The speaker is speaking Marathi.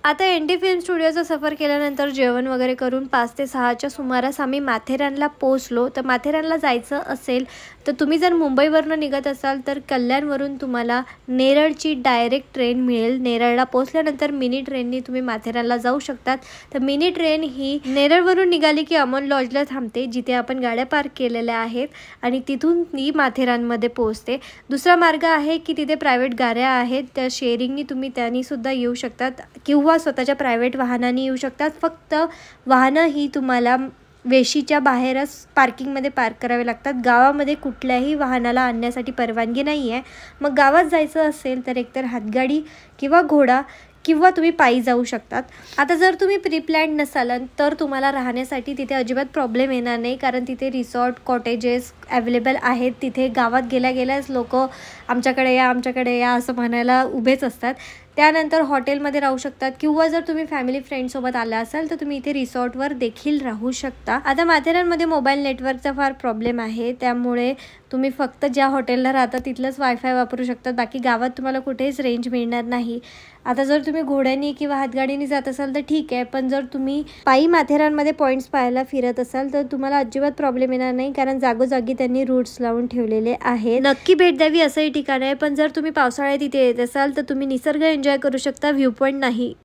आता एनडी फिल्म स्टुडिओचा सफर केल्यानंतर जेवण वगैरे करून 5 ते 6च्या सुमारास आम्ही माथेरानला पोहोचलो. तर माथेरानला जायचं असेल तर तुम्ही जर मुंबईवरून निघत असाल तर कल्याणवरून तुम्हाला नेरळची डायरेक्ट ट्रेन मिळेल. नेरळला पोहोचल्यानंतर मिनी ट्रेननी तुम्ही माथेरानला जाऊ शकतात. तर मिनी ट्रेन ही नेरळवरून निघाली की अमन लॉजला थांबते, जिथे आपण गाड्या पार्क केलेल्या आहेत आणि तिथून ती माथेरानमध्ये पोहोचते. दुसरा मार्ग आहे की तिथे प्रायव्हेट गाड्या आहेत, त्या शेअरिंगनी तुम्ही त्यांनीसुद्धा येऊ शकतात किंवा स्वतःच्या प्रायव्हेट वाहनाने येऊ शकतात. फक्त वाहनं ही तुम्हाला वेशीच्या बाहेरच पार्किंगमध्ये पार्क करावे लागतात. गावामध्ये कुठल्याही वाहनाला आणण्यासाठी परवानगी नाही आहे. मग गावात जायचं असेल तर एकतर हातगाडी किंवा घोडा किंवा तुम्ही पायी जाऊ शकतात. आता जर तुम्ही प्री प्लॅन्ड नसाल तर तुम्हाला राहण्यासाठी तिथे अजिबात प्रॉब्लेम येणार नाही, कारण तिथे रिसॉर्ट कॉटेजेस अवेलेबल आहेत. तिथे गावात गेल्याच लोक आमच्याकडे या असं म्हणायला उभेच असतात. त्यानंतर हॉटेलमध्ये राहू शकतात किंवा जर तुम्ही फॅमिली फ्रेंडसोबत आला असाल तर तुम्ही इथे रिसॉर्टवर देखील राहू शकता. आता माथेरानमध्ये मोबाईल नेटवर्कचा फार प्रॉब्लेम आहे, त्यामुळे तुम्ही फक्त ज्या हॉटेलला राहता तिथलंच वायफाय वापरू शकतात. बाकी गावात तुम्हाला कुठेच रेंज मिळणार नाही. आता जर तुम्ही घोड्यानी किंवा हातगाडीने जात असाल तर ठीक आहे, पण जर तुम्ही पायी माथेरानमध्ये पॉईंट्स पाहायला फिरत असाल तर तुम्हाला अजिबात प्रॉब्लेम येणार नाही, कारण जागोजागी त्यांनी रूट्स लावून ठेवलेले आहे. नक्की भेट द्यावी असंही ठिकाण आहे. पण जर तुम्ही पावसाळ्यात इथे येत असाल तर तुम्ही निसर्ग एन्जॉय करू शकता, व्ह्यू पॉईंट नाही.